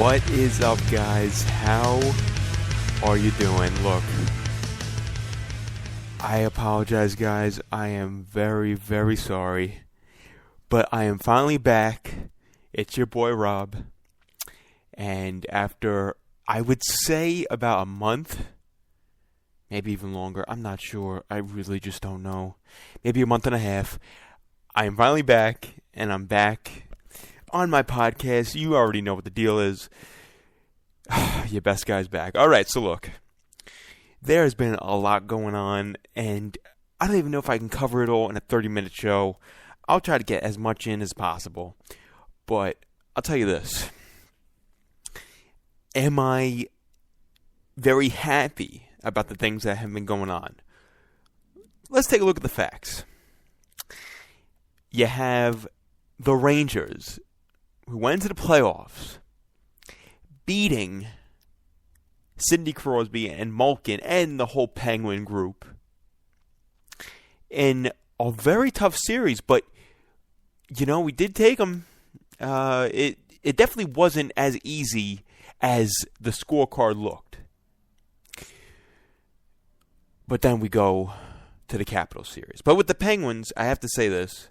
What is up, guys? How are you doing? Look, I apologize, guys. I am very, very sorry. But I am finally back. It's your boy, Rob. And after, I would say, about a month, maybe even longer, I'm not sure. I really just don't know. Maybe a month and a half. I am finally back, and I'm back on my podcast. You already know what the deal is. Your best guy's back. All right, so look. There has been a lot going on, and I don't even know if I can cover it all in a 30-minute show. I'll try to get as much in as possible. But I'll tell you this. Am I very happy about the things that have been going on? Let's take a look at the facts. You have the Rangers, who went into the playoffs, beating Sidney Crosby and Malkin and the whole Penguin group in a very tough series. But, you know, we did take them. It definitely wasn't as easy as the scorecard looked. But then we go to the Capitals series. But with the Penguins, I have to say this.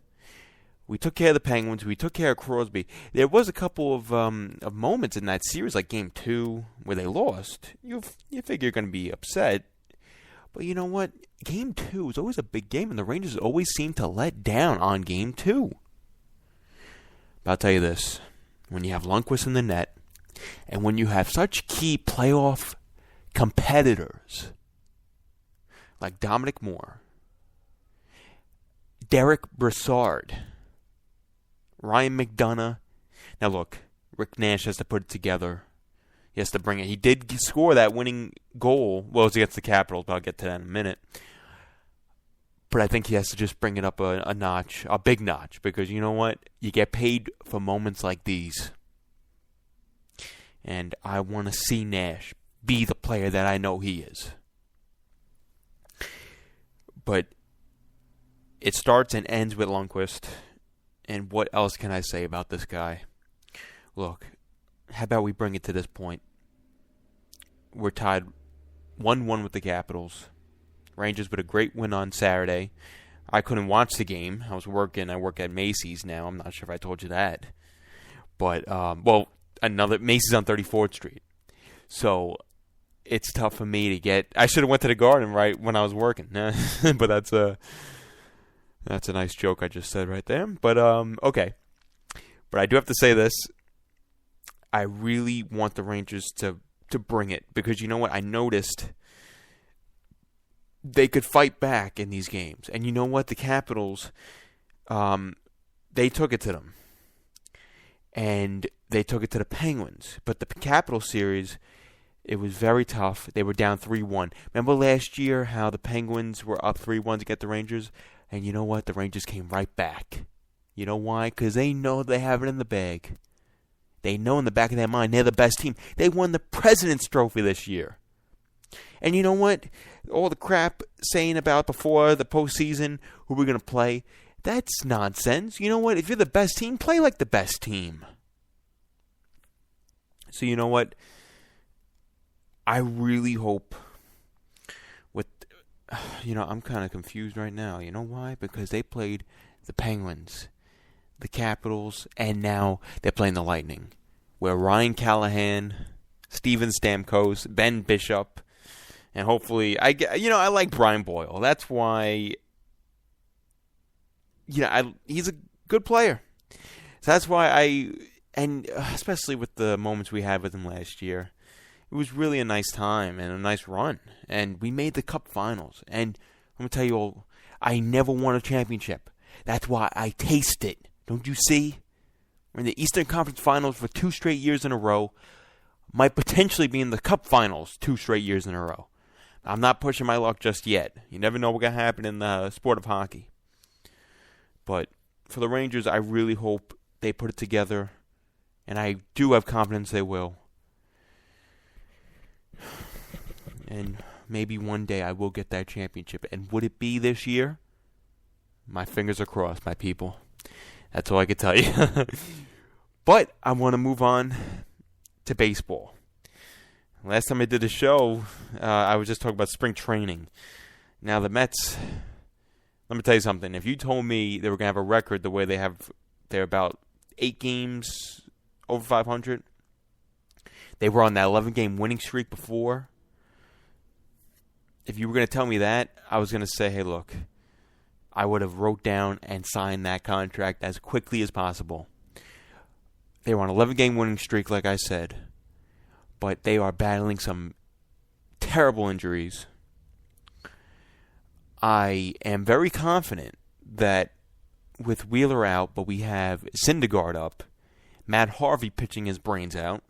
We took care of the Penguins. We took care of Crosby. There was a couple of moments in that series, like Game 2, where they lost. You figure you're going to be upset. But you know what? Game 2 is always a big game, and the Rangers always seem to let down on Game 2. But I'll tell you this. When you have Lundqvist in the net, and when you have such key playoff competitors like Dominic Moore, Derek Brassard, Ryan McDonough. Now look, Rick Nash has to put it together. He has to bring it. He did score that winning goal. Well, it was against the Capitals, but I'll get to that in a minute. But I think he has to just bring it up a notch, a big notch, because you know what? You get paid for moments like these. And I want to see Nash be the player that I know he is. But it starts and ends with Lundqvist. And what else can I say about this guy? Look, how about we bring it to this point? We're tied 1-1 with the Capitals. Rangers with a great win on Saturday. I couldn't watch the game. I was working. I work at Macy's now. I'm not sure if I told you that. But, another Macy's on 34th Street. So it's tough for me to get. I should have went to the Garden right when I was working. But that's a nice joke I just said right there. But, okay. But I do have to say this. I really want the Rangers to bring it. Because you know what? I noticed they could fight back in these games. And you know what? The Capitals, they took it to them. And they took it to the Penguins. But the Capitals series, it was very tough. They were down 3-1. Remember last year how the Penguins were up 3-1 to get the Rangers? And you know what? The Rangers came right back. You know why? Because they know they have it in the bag. They know in the back of their mind they're the best team. They won the President's Trophy this year. And you know what? All the crap saying about before the postseason, who we're going to play, that's nonsense. You know what? If you're the best team, play like the best team. So you know what? I really hope I'm kind of confused right now. You know why? Because they played the Penguins, the Capitals, and now they're playing the Lightning, where Ryan Callahan, Steven Stamkos, Ben Bishop, and hopefully, I like Brian Boyle. That's why, he's a good player. So that's why especially with the moments we had with him last year, it was really a nice time and a nice run. And we made the Cup Finals. And I'm going to tell you all, I never won a championship. That's why I taste it. Don't you see? We're in the Eastern Conference Finals for 2 straight years in a row. Might potentially be in the Cup Finals 2 straight years in a row. I'm not pushing my luck just yet. You never know what's going to happen in the sport of hockey. But for the Rangers, I really hope they put it together. And I do have confidence they will. And maybe one day I will get that championship. And would it be this year? My fingers are crossed, my people. That's all I can tell you. But I want to move on to baseball. Last time I did a show, I was just talking about spring training. Now the Mets, let me tell you something. If you told me they were going to have a record the way they're about 8 games over 500. They were on that 11-game winning streak before. If you were going to tell me that, I was going to say, hey, look, I would have wrote down and signed that contract as quickly as possible. They were on an 11-game winning streak, like I said, but they are battling some terrible injuries. I am very confident that with Wheeler out, but we have Syndergaard up, Matt Harvey pitching his brains out,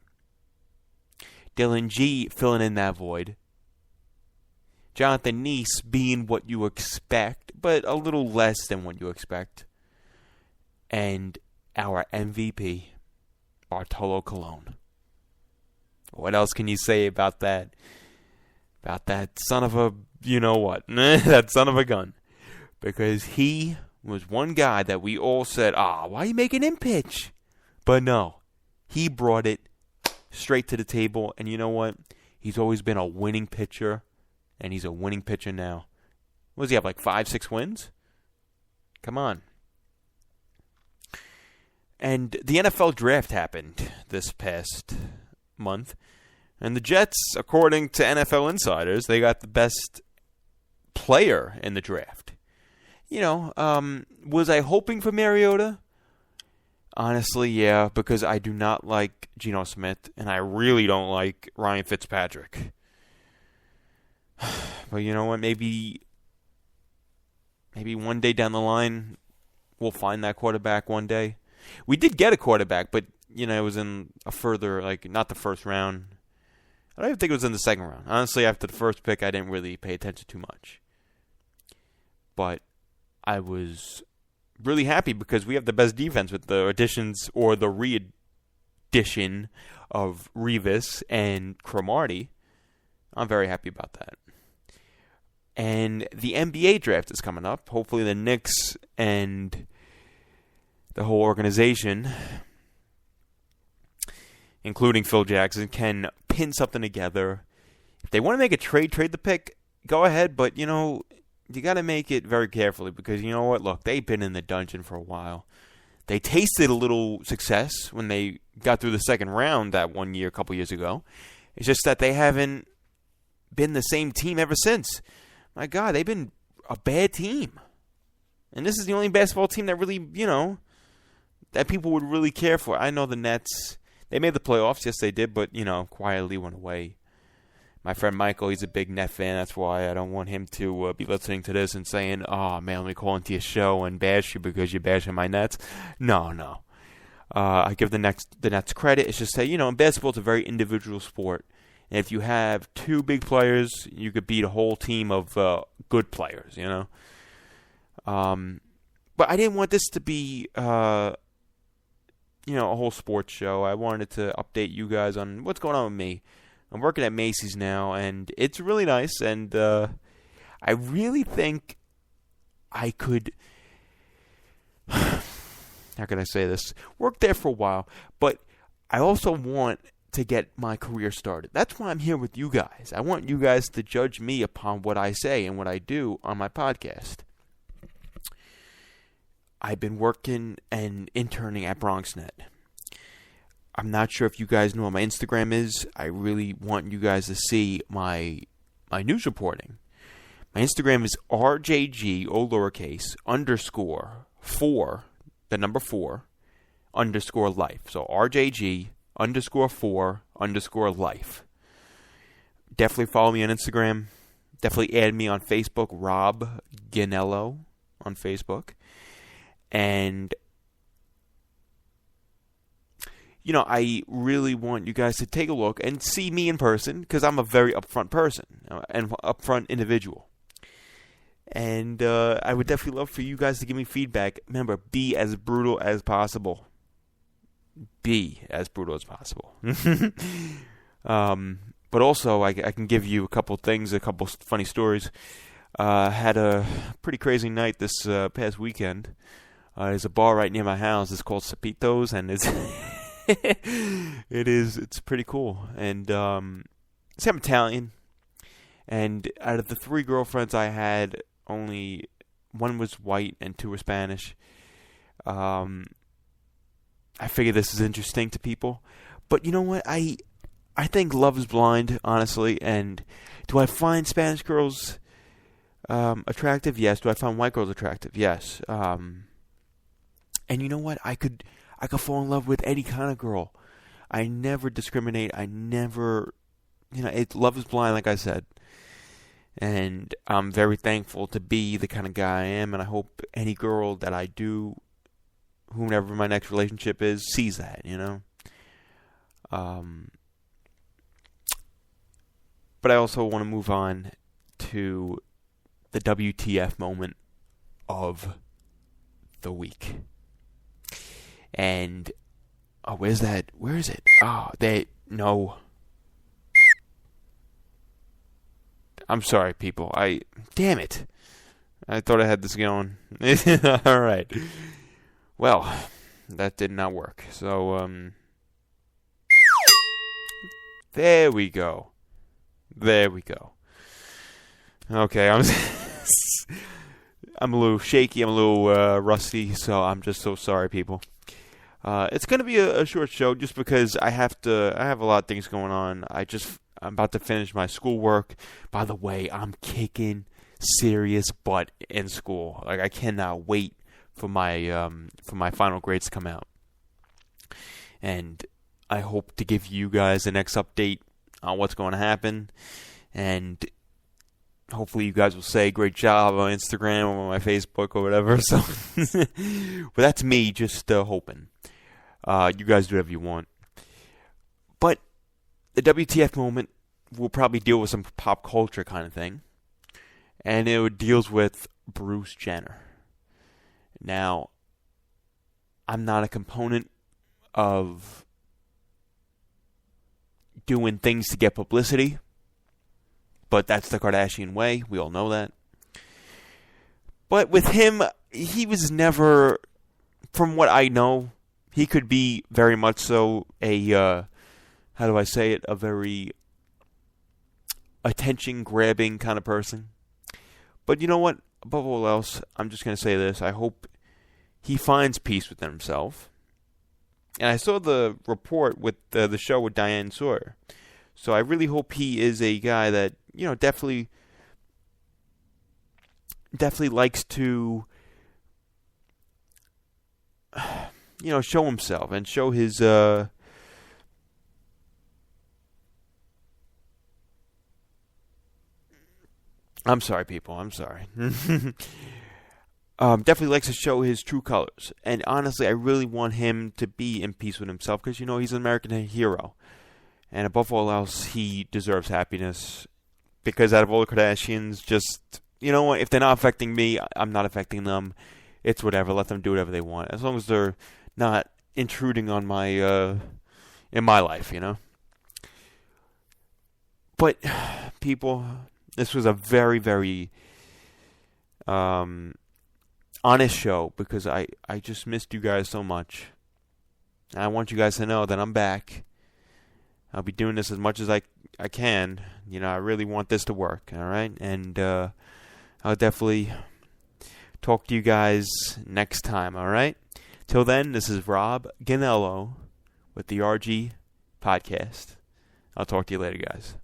Dylan G filling in that void, Jonathan Neese being what you expect, but a little less than what you expect, and our MVP, Bartolo Colon. What else can you say about that? About that son of a, you know what, that son of a gun. Because he was one guy that we all said, why are you making him pitch? But no, he brought it straight to the table. And you know what? He's always been a winning pitcher. And he's a winning pitcher now. What does he have, like 5-6 wins? Come on. And the NFL draft happened this past month. And the Jets, according to NFL insiders, they got the best player in the draft. You know, was I hoping for Mariota? Honestly, yeah, because I do not like Geno Smith, and I really don't like Ryan Fitzpatrick. But you know what? Maybe one day down the line, we'll find that quarterback one day. We did get a quarterback, but, you know, it was in a further, like, not the first round. I don't even think it was in the second round. Honestly, after the first pick, I didn't really pay attention too much. But I was really happy because we have the best defense with the additions or the re-addition of Revis and Cromartie. I'm very happy about that. And the NBA draft is coming up. Hopefully the Knicks and the whole organization, including Phil Jackson, can pin something together. If they want to make a trade the pick, go ahead. But, you know, you got to make it very carefully because, you know what? Look, they've been in the dungeon for a while. They tasted a little success when they got through the second round that one year, a couple years ago. It's just that they haven't been the same team ever since. My God, they've been a bad team. And this is the only basketball team that really, you know, that people would really care for. I know the Nets, they made the playoffs. Yes, they did, but, you know, quietly went away. My friend Michael, he's a big Net fan. That's why I don't want him to be listening to this and saying, oh, man, let me call into your show and bash you because you're bashing my Nets. No. I give the Nets credit. It's just that, you know, in basketball, it's a very individual sport. And if you have two big players, you could beat a whole team of good players, you know. But I didn't want this to be, you know, a whole sports show. I wanted to update you guys on what's going on with me. I'm working at Macy's now, and it's really nice. And I really think I could, how can I say this? Work there for a while, but I also want to get my career started. That's why I'm here with you guys. I want you guys to judge me upon what I say and what I do on my podcast. I've been working and interning at BronxNet. I'm not sure if you guys know what my Instagram is. I really want you guys to see my news reporting. My Instagram is RJG, all lowercase, _4, the number 4, _life. So RJG, _4, _life. Definitely follow me on Instagram. Definitely add me on Facebook, Rob Ganello on Facebook. And, you know, I really want you guys to take a look and see me in person because I'm a very upfront person and upfront individual. And I would definitely love for you guys to give me feedback. Remember, be as brutal as possible. Be as brutal as possible. But also, I can give you a couple things, a couple funny stories. Had a pretty crazy night this past weekend. There's a bar right near my house. It's called Sapitos, and it's It is. It's pretty cool. And see, I'm Italian, and out of the 3 girlfriends I had, only one was white and 2 were Spanish. I figure this is interesting to people, but you know what? I think love is blind, honestly. And do I find Spanish girls attractive? Yes. Do I find white girls attractive? Yes. And you know what? I could fall in love with any kind of girl. I never discriminate. I never, love is blind, like I said. And I'm very thankful to be the kind of guy I am, and I hope any girl that I do, whomever my next relationship is, sees that, But I also want to move on to the WTF moment of the week. And, where's that? Where is it? No. I'm sorry, people. Damn it. I thought I had this going. All right. Well, that did not work. So, there we go. Okay, I'm a little shaky. I'm a little rusty. So I'm just so sorry, people. It's gonna be a short show just because I have a lot of things going on. I'm about to finish my schoolwork. By the way, I'm kicking serious butt in school. Like, I cannot wait for my final grades to come out. And I hope to give you guys the next update on what's going to happen. And hopefully you guys will say great job on Instagram or on my Facebook or whatever. So, but that's me just hoping. You guys do whatever you want. But the WTF moment will probably deal with some pop culture kind of thing. And it deals with Bruce Jenner. Now, I'm not a component of doing things to get publicity. But that's the Kardashian way. We all know that. But with him, he was never, from what I know, he could be very much so a very attention-grabbing kind of person. But you know what? Above all else, I'm just going to say this. I hope he finds peace within himself. And I saw the report with the show with Diane Sawyer. So I really hope he is a guy that, definitely likes to, show himself and show his, I'm sorry, people. I'm sorry. Definitely likes to show his true colors. And honestly, I really want him to be in peace with himself because, he's an American hero. And above all else, he deserves happiness. Because out of all the Kardashians, just, you know what? If they're not affecting me, I'm not affecting them. It's whatever. Let them do whatever they want. As long as they're not intruding on my, in my life, But, people, this was a very, very honest show because I just missed you guys so much. And I want you guys to know that I'm back. I'll be doing this as much as I can. I really want this to work, all right? And I'll definitely talk to you guys next time, all right? Till then, this is Rob Ganello with the RG Podcast. I'll talk to you later, guys.